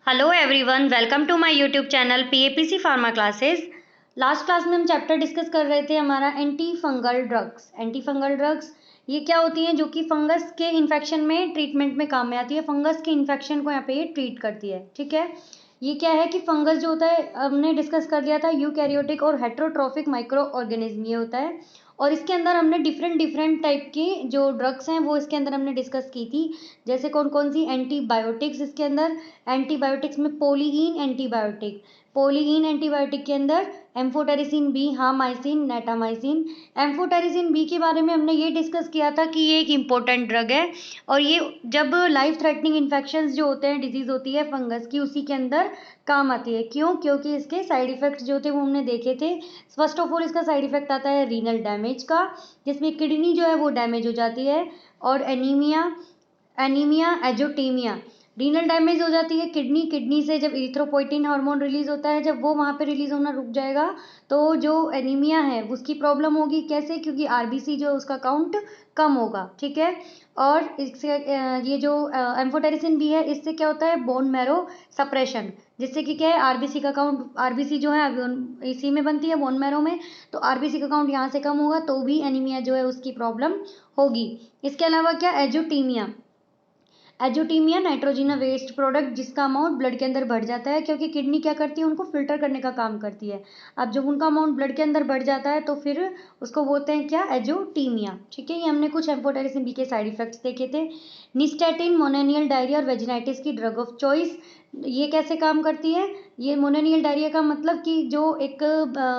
Hello everyone, welcome to my YouTube channel PAPC pharma classes. Last class में हम chapter discuss कर रहे थे हमारा anti fungal drugs. Anti fungal drugs ये क्या होती हैं जो कि फंगस के इन्फेक्शन में ट्रीटमेंट में काम में आती है। फंगस के इन्फेक्शन को यहाँ पे ये ट्रीट करती है। ठीक है, ये क्या है कि फंगस जो होता है हमने डिस्कस कर लिया था यूकैरियोटिक और हेट्रोट्रोफिक माइक्रो ऑर्गेनिज्म ये होता है। और इसके अंदर हमने डिफरेंट टाइप की जो ड्रग्स हैं वो इसके अंदर हमने डिस्कस की थी। जैसे कौन कौन सी एंटीबायोटिक्स इसके अंदर, एंटीबायोटिक्स में पोलीइन एंटीबायोटिक के अंदर एम्फोटेरिसिन बी, हामाइसिन, नेटामाइसिन। एम्फोटेरिसिन बी के बारे में हमने ये डिस्कस किया था कि ये एक इम्पोर्टेंट ड्रग है और ये जब लाइफ थ्रेटनिंग इन्फेक्शंस जो होते हैं, डिजीज होती है फंगस की, उसी के अंदर काम आती है। क्यों? क्योंकि इसके साइड इफेक्ट्स जो थे वो हमने देखे थे। फर्स्ट ऑफ ऑल इसका साइड इफेक्ट आता है रीनल डैमेज का, जिसमें किडनी जो है वो डैमेज हो जाती है, और एनीमिया एजोटीमिया। रीनल डैमेज हो जाती है किडनी से जब इरिथ्रोपोइटिन हार्मोन रिलीज होता है, जब वो वहाँ पे रिलीज होना रुक जाएगा तो जो एनीमिया है उसकी प्रॉब्लम होगी। कैसे? क्योंकि आरबीसी जो है उसका काउंट कम होगा। ठीक है, और इससे ये जो एम्फोटेरिसिन भी है, इससे क्या होता है बोन मैरो सप्रेशन, जिससे कि क्या है आरबीसी का काउंट, आरबीसी जो है इसी में बनती है बोन मैरो में, तो आरबीसी का काउंट यहाँ से कम होगा तो भी एनीमिया जो है उसकी प्रॉब्लम होगी। इसके अलावा क्या एजोटीमिया नाइट्रोजिना वेस्ट प्रोडक्ट, जिसका अमाउंट ब्लड के अंदर बढ़ जाता है, क्योंकि किडनी क्या करती है उनको फिल्टर करने का काम करती है। अब जब उनका अमाउंट ब्लड के अंदर बढ़ जाता है तो फिर उसको बोलते हैं क्या? एजोटीमिया। ठीक है, ये हमने कुछ एम्फोटेरिसिन बी के साइड इफेक्ट्स देखे थे। निस्टेटिन मोनोनियल डायरिया और वेजिनाइटिस की ड्रग ऑफ चॉइस, ये कैसे काम करती है? ये मोनोनियल डायरिया का मतलब कि जो एक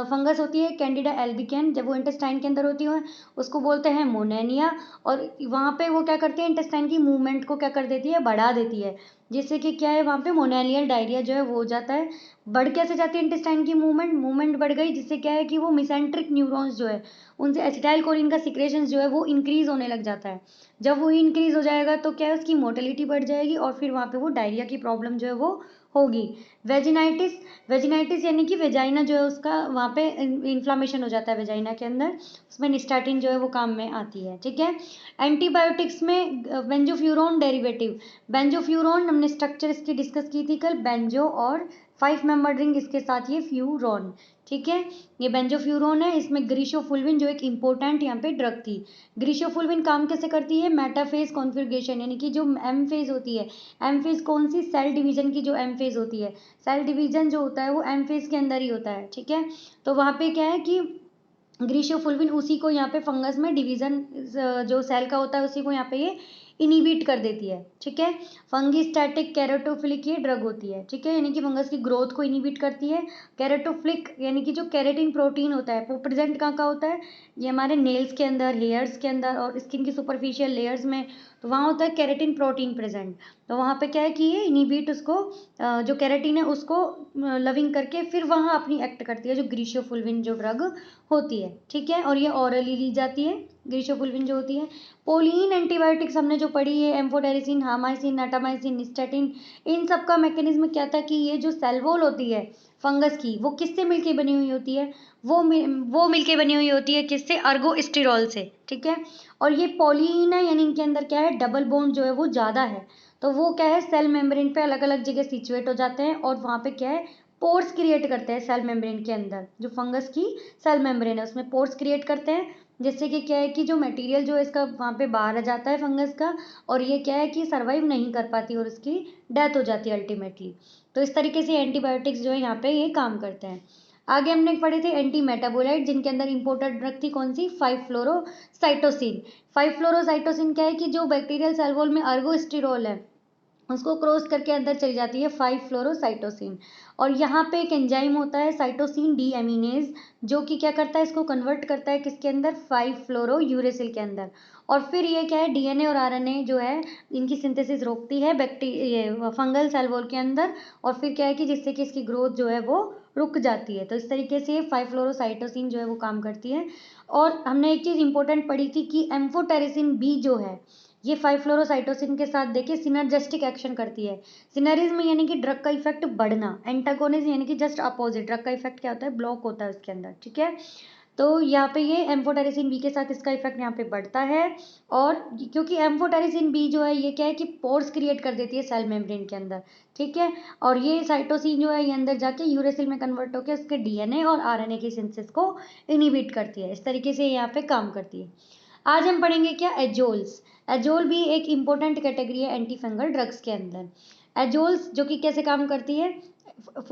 फंगस होती है कैंडिडा एल्बिकेन, जब वो इंटेस्टाइन के अंदर होती है उसको बोलते हैं मोनेनिया, और वहाँ पे वो क्या करते हैं इंटेस्टाइन की मूवमेंट को क्या कर देती है? बढ़ा देती है, जिससे कि क्या है वहाँ पे मोनेनियल डायरिया जो है वो हो जाता है। बढ़ कैसे जाती है इंटेस्टाइन की मूवमेंट बढ़ गई, जिससे क्या है कि वो मिसेंट्रिक न्यूरॉन्स जो है उनसे एसिटाइल कोलिन का सिक्रेशन जो है वो इंक्रीज होने लग जाता है। जब वो इंक्रीज हो जाएगा तो क्या है उसकी मोर्टेलिटी बढ़ जाएगी और फिर वहाँ पे वो डायरिया की प्रॉब्लम जो है वो होगी। वेजिनाइटिस, वेजिनाइटिस यानी कि वेजाइना जो है उसका वहाँ पे इन्फ्लामेशन हो जाता है वेजाइना के अंदर, उसमें निस्टैटिन जो है वो काम में आती है। ठीक है, एंटीबायोटिक्स में बेंजोफ्यूरोन डेरिवेटिव, बेंजोफ्यूरोन हमने स्ट्रक्चर इसकी डिस्कस की थी कल, बेंजो और 5 मेंबर रिंग, इसके साथ ये फ्यूरोन। ठीक है, ये बेंजोफ्यूरोन है, इसमें ग्रीशोफुल्विन जो एक इंपॉर्टेंट यहाँ पे ड्रग थी। ग्रीशोफुल्विन काम कैसे करती है? मेटाफेज कॉन्फ़िगरेशन, यानी कि जो एम फेज होती है, एम फेज कौन सी? सेल डिवीजन की जो एम फेज होती है, सेल डिवीजन जो होता है वो एम फेज के अंदर ही होता है। ठीक है, तो वहाँ पे क्या है कि ग्रीशोफुल्विन उसी को यहाँ पे फंगस में डिवीजन जो सेल का होता है उसी को यहाँ पे ये इनिबिट कर देती है। ठीक है, फंगिस्टैटिक कैरेटोफिलिक ये ड्रग होती है। ठीक है, यानी कि फंगस की ग्रोथ को इनिबिट करती है। कैरेटोफिलिक यानी कि जो कैरेटिन प्रोटीन होता है वो प्रेजेंट कहाँ का होता है? ये हमारे नेल्स के अंदर, हेयर्स के अंदर और स्किन की सुपरफिशियल लेयर्स में, तो वहाँ होता है कैरेटिन प्रोटीन प्रेजेंट। तो वहाँ पे क्या है कि ये इनिबिट उसको जो कैरेटिन है उसको लविंग करके फिर वहाँ अपनी एक्ट करती है जो ग्रीशोफुल्विन जो ड्रग होती है। ठीक है, और ये ऑरली ली जाती है ग्रीशोफुल्विन जो होती है। पोलीन एंटीबायोटिक्स हमने जो पढ़ी है, एम्फोटेरिसिन, हामाइसिन, नाटामाइसिन, निस्टेटिन, इन सब का मैकेनिज्म क्या था कि ये जो सेल वॉल होती है फंगस की वो किससे मिलके बनी हुई होती है? वो मिलके बनी हुई होती है किससे? अर्गोस्टिरॉल से। ठीक है, और ये पॉलीन है यानी इनके अंदर क्या है डबल बॉन्ड जो है वो ज़्यादा है, तो वो क्या है सेल मेम्ब्रेन पे अलग अलग जगह सिचुएट हो जाते हैं और वहाँ पे क्या है पोर्स क्रिएट करते हैं सेल मेम्ब्रेन के अंदर। जो फंगस की सेल मेम्ब्रेन है उसमें पोर्स क्रिएट करते हैं, जिससे कि क्या है कि जो मटेरियल जो है इसका वहाँ पे बाहर आ जाता है फंगस का, और ये क्या है कि सर्वाइव नहीं कर पाती और उसकी डेथ हो जाती है अल्टीमेटली। तो इस तरीके से एंटीबायोटिक्स जो है यहाँ पे ये काम करते हैं। आगे हमने पढ़े थे एंटी मेटाबोलाइट, जिनके अंदर इंपोर्टेंट ड्रग थी कौन सी? 5-फ्लोरोसाइटोसिन। 5-फ्लोरोसाइटोसिन क्या है कि जो बैक्टीरियल सेल वॉल में अर्गोस्टिरोल है उसको क्रॉस करके अंदर चली जाती है 5-फ्लोरोसाइटोसिन, और यहाँ पे एक एंजाइम होता है साइटोसिन डी एमिनेज, जो कि क्या करता है इसको कन्वर्ट करता है किसके अंदर? 5-फ्लोरोयूरेसिल के अंदर, और फिर ये क्या है डीएनए और आरएनए जो है इनकी सिंथेसिस रोकती है बैक्टीरिया फंगल सेल वॉल के अंदर, और फिर क्या है कि जिससे कि इसकी ग्रोथ जो है वो रुक जाती है। तो इस तरीके से 5-फ्लोरोसाइटोसिन जो है वो काम करती है। और हमने एक चीज़ इंपॉर्टेंट पढ़ी थी कि एम्फोटेरिसिन बी जो है ये 5-फ्लोरोसाइटोसिन के साथ देखिए सिनर्जिस्टिक एक्शन करती है। सिनरिज्म यानी कि ड्रग का इफेक्ट बढ़ना, एंटागोनिज्म यानी कि जस्ट अपोजिट, ड्रग का इफेक्ट क्या होता है? ब्लॉक होता है उसके अंदर। ठीक है, तो यहाँ पे ये एम्फोटेरेसिन बी के साथ इसका इफेक्ट यहाँ पे बढ़ता है। और क्योंकि एम्फोटेरेसिन बी जो है ये क्या है कि पोर्स क्रिएट कर देती है सेल मेम्ब्रेन के अंदर, ठीक है। और ये साइटोसिन जो है ये अंदर जाके यूरेसिल में कन्वर्ट होकर उसके डीएनए और आरएनए की सिंथेसिस को इनहिबिट करती है। इस तरीके से यहाँ पे काम करती है। आज हम पढ़ेंगे क्या, एजोल्स। एजोल भी एक इम्पोर्टेंट कैटेगरी है एंटी फंगल ड्रग्स के अंदर। एजोल्स जो कि कैसे काम करती है,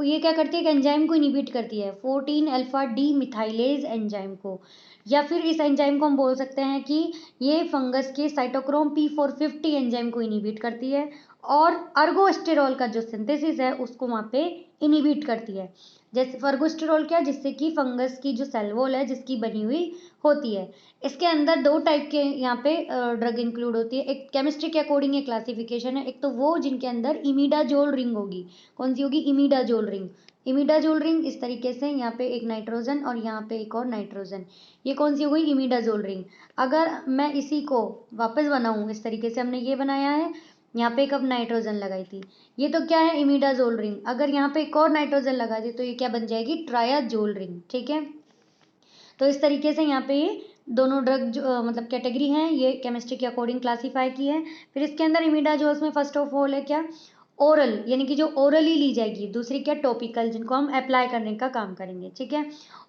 ये क्या करती है, एक एंजाइम को इनिबिट करती है, 14 अल्फा डी मिथाइलेज एंजाइम को। या फिर इस एंजाइम को हम बोल सकते हैं कि ये फंगस के साइटोक्रोम P450 एंजाइम को इनिबिट करती है और अर्गोस्टेरॉल का जो सिंथेसिस है उसको वहाँ पे इनिबिट करती है। जैसे अर्गोस्टेरॉल क्या, जिससे कि फंगस की जो सेल वॉल है जिसकी बनी हुई होती है। इसके अंदर दो टाइप के यहाँ पे ड्रग इंक्लूड होती है। एक केमिस्ट्री के अकॉर्डिंग ये क्लासिफिकेशन है, एक तो वो जिनके अंदर इमिडाजोल रिंग होगी। कौन सी होगी, इमिडाजोल रिंग। इमिडाजोल रिंग इस तरीके से, यहाँ पे एक नाइट्रोजन और यहाँ पे एक और नाइट्रोजन, ये कौन सी हो गई, इमिडाजोल रिंग। अगर मैं इसी को वापस बनाऊं इस तरीके से, हमने ये बनाया है, यहाँ पे एक अब नाइट्रोजन लगाई थी, ये तो क्या है, इमिडाजोल रिंग। अगर यहाँ पे एक और नाइट्रोजन लगा दी तो ये क्या बन जाएगी, ट्रायाजोल रिंग, ठीक है। तो इस तरीके से यहाँ पे ये दोनों ड्रग जो मतलब कैटेगरी हैं, ये केमिस्ट्री के अकॉर्डिंग क्लासीफाई की है। फिर इसके अंदर इमिडाजोल्स में फर्स्ट ऑफ ऑल है क्या, ओरल, यानी कि जो ओरली ली जाएगी। दूसरी क्या, टॉपिकल, जिनको हम अप्लाई करने का काम करेंगे, ठीक है।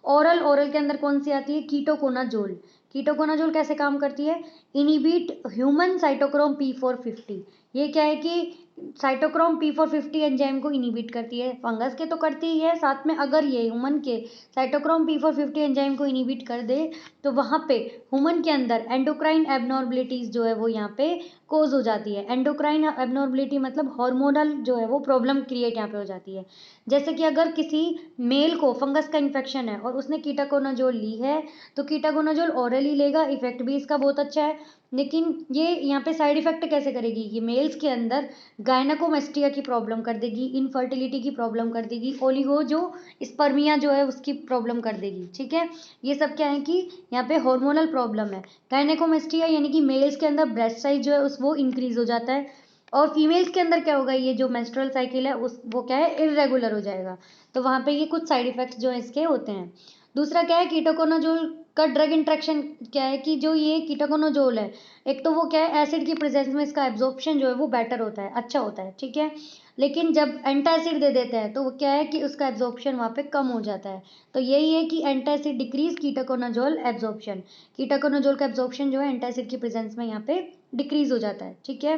ओरल, ओरल के अंदर कौन सी आती है, कीटोकोनाजोल। कीटोकोनाजोल कैसे काम करती है, इनिबिट ह्यूमन साइटोक्रोम P450। ये क्या है कि साइटोक्रोम P450 एंजाइम को इनिबिट करती है, फंगस के तो करती ही है, साथ में अगर ये ह्यूमन के साइटोक्रोम P450 एंजाइम को इनिबिट कर दे तो वहाँ पे ह्यूमन के अंदर एंडोक्राइन एबनॉर्मलिटीज जो है वो यहाँ पे कोज हो जाती है। एंडोक्राइन एबनॉर्मलिटी मतलब हार्मोनल जो है वो प्रॉब्लम क्रिएट यहाँ पे हो जाती है। जैसे कि अगर किसी मेल को फंगस का इन्फेक्शन है और उसने कीटाकोनाजोल ली है तो कीटाकोनाजोल ओरली लेगा, इफेक्ट भी इसका बहुत अच्छा है, लेकिन ये यहाँ पे साइड इफेक्ट कैसे करेगी, ये मेल्स के अंदर गायनाकोमेस्टिया की प्रॉब्लम कर देगी, इनफर्टिलिटी की प्रॉब्लम कर देगी, ओलिगो जो स्पर्मिया जो है उसकी प्रॉब्लम कर देगी, ठीक है। ये सब क्या है कि यहाँ पे हार्मोनल प्रॉब्लम है। गायनेकोमेस्टिया यानी कि मेल्स के अंदर ब्रेस्ट साइज जो है उस वो इंक्रीज हो जाता है, और फीमेल्स के अंदर क्या होगा, ये जो मेंस्ट्रुअल साइकिल है उस वो क्या है, इरेगुलर हो जाएगा। तो वहाँ पे ये कुछ साइड इफेक्ट्स जो है इसके होते हैं। दूसरा क्या है, कीटोकोनाजोल का ड्रग इंट्रैक्शन क्या है कि जो ये कीटोकोनाजोल है, एक तो वो क्या है, एसिड की प्रेजेंस में इसका एब्जॉर्प्शन जो है वो बेटर होता है, अच्छा होता है, ठीक है। लेकिन जब एंटासिड दे देते हैं तो वो क्या है कि उसका एब्जॉर्प्शन वहाँ पे कम हो जाता है। तो यही है कि antacid decrease ketoconazole absorption. Ketoconazole का एब्जॉर्प्शन जो है एंटासिड की प्रेजेंस में यहाँ पे डिक्रीज हो जाता है, ठीक है।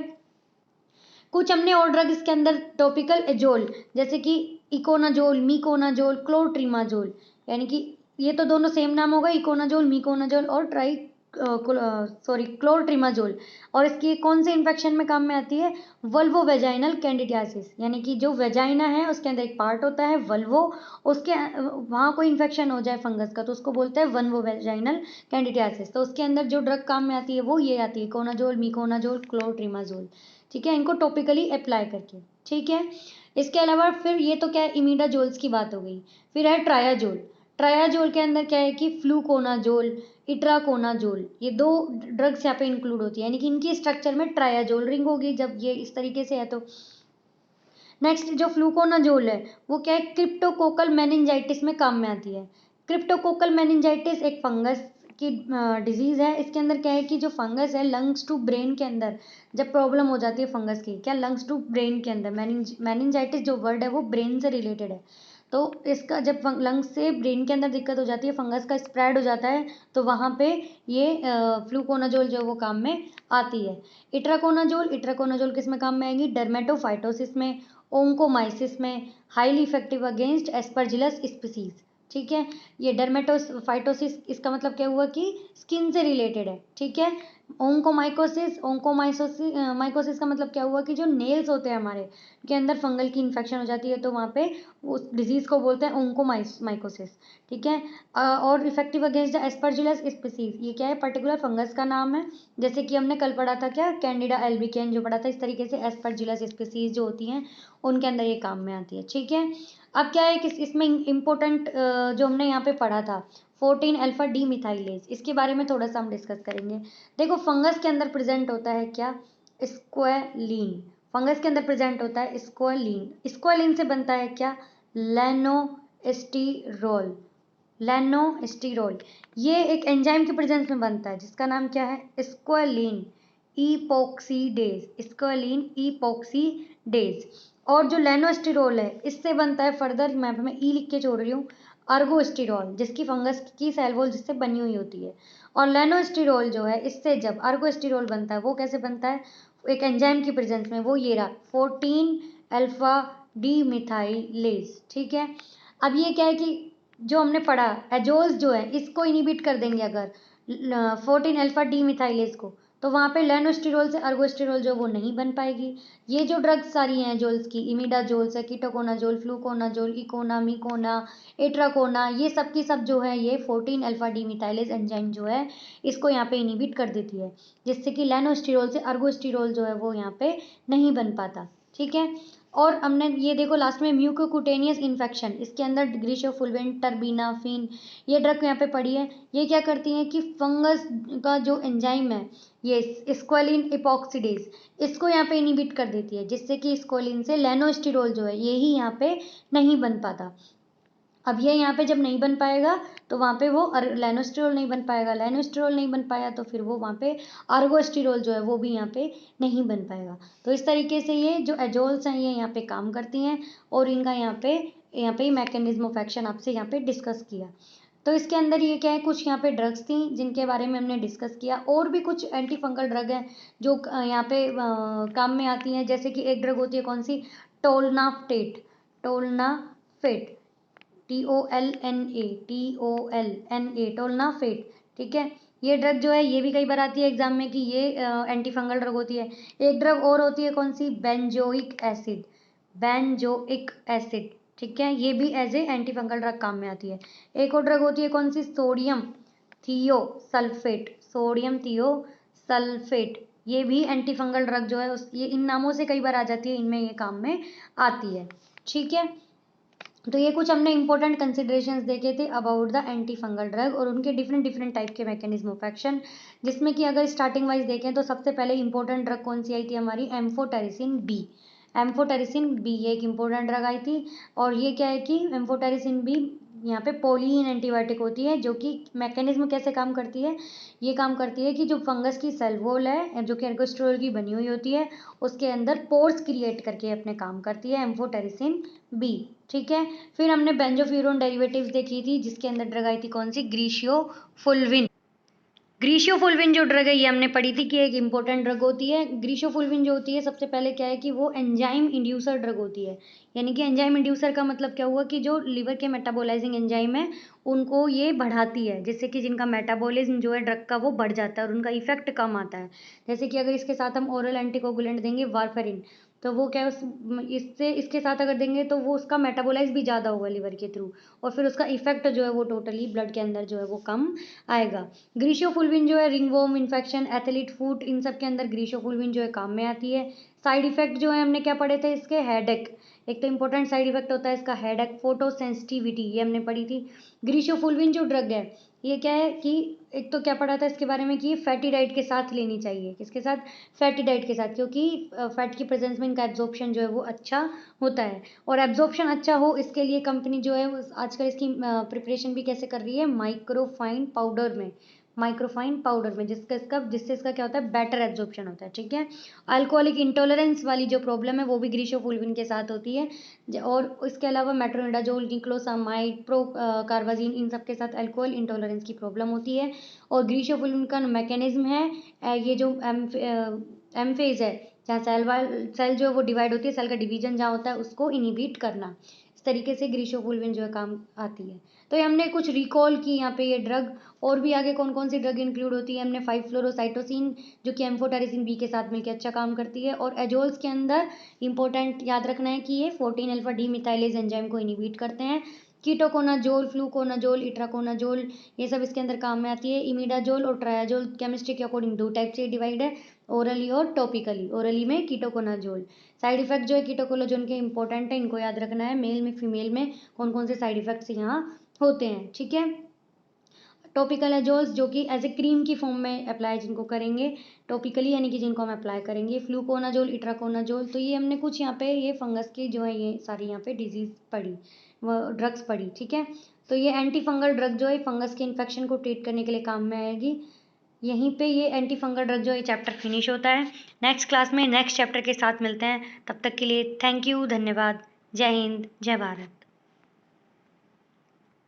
कुछ हमने और ड्रग इसके अंदर टॉपिकल एजोल, जैसे कि इकोनाजोल, मीकोनाजोल, क्लोट्रिमाजोल, यानी कि ये तो दोनों सेम नाम होगा, इकोनाजोल, मीकोनाजोल और क्लोट्रिमाजोल। और इसकी कौन से इन्फेक्शन में काम में आती है, वल्वो वेजाइनल कैंडिडियासिस, यानी कि जो वेजाइना है उसके अंदर एक पार्ट होता है वल्वो, उसके वहाँ कोई इन्फेक्शन हो जाए फंगस का तो उसको बोलते हैं वल्वो वेजाइनल कैंडिडियासिस। तो उसके अंदर जो ड्रग काम में आती है वो ये आती है, इकोनाजोल, मीकोनाजोल, क्लोट्रिमाजोल, ठीक है। इनको टॉपिकली अप्लाई करके, ठीक है। इसके अलावा फिर ये तो क्या है, इमिडाजोल्स की बात हो गई। फिर है ट्रायाजोल। ट्रायाजोल के अंदर क्या है कि फ्लूकोनाजोल, इट्राकोनाजोल, ये दो ड्रग्स यहाँ पे इंक्लूड होती है, यानी कि इनकी स्ट्रक्चर में ट्रायाजोल रिंग होगी जब ये इस तरीके से है तो। नेक्स्ट जो फ्लूकोनाजोल है वो क्या है, क्रिप्टोकोकल मेनिंजाइटिस में काम में आती है। क्रिप्टोकोकल मेनिंजाइटिस एक फंगस की डिजीज है। इसके अंदर क्या है कि जो फंगस है लंग्स टू ब्रेन के अंदर जब प्रॉब्लम हो जाती है फंगस की, क्या लंग्स टू ब्रेन के अंदर, मेनिंजाइटिस जो वर्ड है वो ब्रेन से रिलेटेड है। तो इसका जब लंग्स से ब्रेन के अंदर दिक्कत हो जाती है, फंगस का स्प्रेड हो जाता है, तो वहाँ पे ये फ्लूकोनाजोल जो है वो काम में आती है। इट्राकोनाजोल, इट्राकोनाजोल किस में काम में आएगी, डर्मेटोफाइटोसिस में, ओंकोमाइसिस में, highly effective against Aspergillus species, ठीक है। ये डर्मेटोफाइटोसिस इसका मतलब क्या हुआ कि स्किन से रिलेटेड है, ठीक है। ओंकोमाइकोसिस, ओंकोमाइसोसिस माइकोसिस का मतलब क्या हुआ कि जो नेल्स होते हैं हमारे के अंदर फंगल की इन्फेक्शन हो जाती है तो वहाँ पे उस डिजीज को बोलते हैं ओंकोमाइकोसिस, ठीक है। और effective against the Aspergillus species, ये क्या है, पर्टिकुलर फंगस का नाम है। जैसे कि हमने कल पढ़ा था क्या, कैंडिडा एल्बिकेन जो पढ़ा था, इस तरीके से एस्परजिलस स्पीसीज जो होती हैं उनके अंदर ये काम में आती है, ठीक है। अब क्या है कि इसमें इम्पोर्टेंट जो हमने यहाँ पे पढ़ा था 14 अल्फा डी मिथाइलेज, इसके बारे में थोड़ा सा हम डिस्कस करेंगे। देखो फंगस के अंदर प्रेजेंट होता है क्या, स्क्वालिन। फंगस के अंदर प्रेजेंट होता है स्क्वालिन। स्क्वालिन से बनता है क्या, लेनोस्टिरोल, लेनोस्टिरोल, ये एक एंजाइम के प्रेजेंस में बनता है जिसका नाम क्या है, स्क्वालिन इपोक्सीडेज, स्क्वालिन इपोक्सीडेज। और जो लेनोस्टिरोल है इससे बनता है फर्दर, मैं ई लिख के छोड़ रही हूँ, अर्गोस्टिरोल, जिसकी फंगस की सेल वॉल जिससे बनी हुई होती है। और लेनोस्टिरोल जो है इससे जब अर्गोस्टिरोल बनता है वो कैसे बनता है, एक एंजाइम की प्रेजेंस में, वो ये रहा 14 अल्फा डी मिथाइलेज। ठीक है, अब ये क्या है कि जो हमने पढ़ा एजोल्स जो है इसको इनिबिट कर देंगे अगर 14 अल्फा डी मिथाइलेज को, तो वहाँ पे लेनोस्टिरोल से अर्गोस्टिरोल जो वो नहीं बन पाएगी। ये जो ड्रग्स सारी हैं एजोल्स की, इमिडाजोल्स है, कीटोकोनाजोल, फ्लूकोनाजोल, इकोना, मिकोना, एट्राकोना, ये सब की सब जो है ये 14 अल्फा डी मिथाइलेज एंजाइम जो है इसको यहाँ पे इनिबिट कर देती है, जिससे कि लेनोस्टिरोल से अर्गोस्टिरोल जो है वो यहाँ पे नहीं बन पाता। ठीक है, और हमने ये देखो लास्ट में म्यूकोकुटेनियस इन्फेक्शन, इसके अंदर ग्रीशोफुल्विन, टर्बिनाफिन, ये ड्रग यहाँ पे पड़ी है। ये क्या करती हैं कि फंगस का जो एंजाइम है ये स्क्वालिन इपोक्सीडेज, इसको यहाँ पे इनिबिट कर देती है, जिससे कि स्क्वालिन से लेनोस्टिरोल जो है यही यहाँ पे नहीं बन पाता। अब ये यहाँ पे जब नहीं बन पाएगा तो वहाँ पे वो लेनोस्टिरोल नहीं बन पाएगा, लेनोस्टिरोल नहीं बन पाया तो फिर वो वहाँ पे अर्गोस्टिरोल जो है वो भी यहाँ पे नहीं बन पाएगा। तो इस तरीके से ये जो एजोल्स हैं ये यहाँ पे काम करती हैं, और इनका यहाँ पे मैकेनिज्म ऑफ एक्शन आपसे यहाँ पे डिस्कस किया। तो इसके अंदर ये क्या है, कुछ यहाँ पे ड्रग्स थी जिनके बारे में हमने डिस्कस किया, और भी कुछ एंटी फंगल ड्रग हैं जो यहाँ पे काम में आती हैं। जैसे कि एक ड्रग होती है कौन सी, टोलनाफेट, टोलनाफेट, TOLNA टोलनाफेट। ठीक है, ये ड्रग जो है ये भी कई बार आती है एग्जाम में कि ये एंटी फंगल ड्रग होती है। एक ड्रग और होती है कौन सी, बेंजोइक एसिड, बेंजोइक एसिड। ठीक है, ये भी as a antifungal drug काम में आती है। एक और ड्रग होती है कौन सी, सोडियम थियोसल्फेट, सोडियम थियोसल्फेट, ये भी एंटी फंगल ड्रग जो है ये इन नामों से कई बार आ जाती है, इनमें ये काम में आती है। ठीक है, तो ये कुछ हमने इंपॉर्टेंट कंसिडरेशंस देखे थे about the anti fungal drug और उनके डिफरेंट डिफरेंट टाइप के मैकेनिज्म ऑफ एक्शन, जिसमें कि अगर स्टार्टिंग वाइज देखें तो सबसे पहले इंपॉर्टेंट ड्रग कौन सी आई थी हमारी, एम्फोटेरिसिन बी। एम्फोटेरिसिन बी ये एक इंपॉर्टेंट ड्रग आई थी, और ये क्या है कि एम्फोटेरिसिन बी यहाँ पे पोलिन एंटीबायोटिक होती है, जो कि मैकेनिज्म कैसे काम करती है, ये काम करती है कि जो फंगस की सेल वॉल है जो कि एर्गोस्ट्रोल की बनी हुई होती है उसके अंदर पोर्स क्रिएट करके अपने काम करती है एम्फोटेरिसिन बी। ठीक है, फिर हमने बेंजोफ्यूरोन डेरिवेटिव्स देखी थी जिसके अंदर ड्रग आई थी कौन सी, ग्रीशियोफुल्विन। ग्रीशियोफुल्विन जो ड्रग है ये हमने पढ़ी थी कि एक इंपॉर्टेंट ड्रग होती है। ग्रीशियोफुल्विन जो होती है सबसे पहले क्या है कि वो एंजाइम इंड्यूसर ड्रग होती है, यानी कि एंजाइम इंड्यूसर का मतलब क्या हुआ कि जो लीवर के मेटाबोलाइजिंग एंजाइम है उनको ये बढ़ाती है, जिससे कि जिनका मेटाबॉलिज्म जो है ड्रग का वो बढ़ जाता है और उनका इफेक्ट कम आता है। जैसे कि अगर इसके साथ हम ओरल एंटीकोगुलेंट देंगे वारफेरिन, तो वो क्या है इससे इसके साथ अगर देंगे तो वो उसका मेटाबोलाइज भी ज़्यादा होगा लीवर के थ्रू, और फिर उसका इफेक्ट जो है वो टोटली ब्लड के अंदर जो है वो कम आएगा। ग्रीशियोफुल्विन जो है रिंगवॉर्म इन्फेक्शन, एथलीट फूट, इन सब के अंदर ग्रीशियोफुल्विन जो है काम में आती है। साइड इफेक्ट जो है हमने क्या पढ़े थे इसके, हेडेक, एक तो इंपॉर्टेंट साइड इफेक्ट होता है इसका हेडेक, फोटो सेंसिटिविटी, ये हमने पढ़ी थी। ग्रीशियोफुल्विन जो ड्रग है ये क्या है कि एक तो क्या पढ़ा था इसके बारे में कि फैटी डाइट के साथ लेनी चाहिए, किसके साथ, फैटी डाइट के साथ, क्योंकि फैट की प्रेजेंस में इनका एब्जॉर्प्शन जो है वो अच्छा होता है, और एब्जॉर्प्शन अच्छा हो इसके लिए कंपनी जो है आजकल इसकी प्रिपरेशन भी कैसे कर रही है, माइक्रोफाइन पाउडर में, माइक्रोफाइन पाउडर में, जिससे इसका क्या होता है, बेटर एब्जॉर्प्शन होता है। ठीक है, अल्कोहलिक इंटॉलरेंस वाली जो प्रॉब्लम है वो भी ग्रीशियोफुल्विन के साथ होती है, और इसके अलावा मेट्रोनिडाजोल, निक्लोसामाइड, प्रो कार्बाजीन, इन सब के साथ अल्कोहल इंटॉलरेंस की प्रॉब्लम होती है। और ग्रीशियोफुल्विन का मैकेनिज्म है ये जो एमफेज है, जहाँ सेल जो है वो डिवाइड होती है, सेल का डिवीजन जहाँ होता है उसको इनिबिट करना, इस तरीके से ग्रीशियोफुल्विन जो है काम आती है। तो ये हमने कुछ रिकॉल की यहाँ पे ये ड्रग, और भी आगे कौन कौन सी ड्रग इंक्लूड होती है, हमने 5-फ्लोरोसाइटोसिन जो कि एम्फोटेरिसिन बी के साथ मिलकर अच्छा काम करती है, और एजोल्स के अंदर इंपॉर्टेंट याद रखना है कि ये 14 अल्फा डी मिथाइलेज एंजाइम को इनिबिट करते हैं। कीटोकोनाजोल, फ्लूकोनाजोल, इट्राकोनाजोल, ये सब इसके अंदर काम में आती है। इमिडाजोल और ट्रायाजोल केमिस्ट्री के अकॉर्डिंग दो टाइप से डिवाइड है, ओरली और टॉपिकली। ओरली में कीटोकोनाजोल, साइड इफेक्ट जो है कीटोकोनाजोल के इंपॉर्टेंट है, इनको याद रखना है, मेल में फीमेल में कौन कौन से साइड इफेक्ट्स यहाँ होते हैं। ठीक है, टॉपिकल एजोल्स जो कि एज ए क्रीम की फॉर्म में अप्लाई जिनको करेंगे टॉपिकली, यानी कि जिनको हम अप्लाई करेंगे। Fluconazole, itraconazole. तो ये हमने कुछ यहाँ पे ये फंगस की जो है ये सारी यहाँ पे डिजीज़ पढ़ी, वो ड्रग्स पढ़ी, ठीक है। तो ये एंटी फंगल ड्रग जो है फंगस के इन्फेक्शन को ट्रीट करने के लिए काम में आएगी। यहीं पे ये एंटी फंगल ड्रग जो है चैप्टर फिनिश होता है। नेक्स्ट क्लास में नेक्स्ट चैप्टर के साथ मिलते हैं, तब तक के लिए थैंक यू, धन्यवाद। जय हिंद, जय भारत।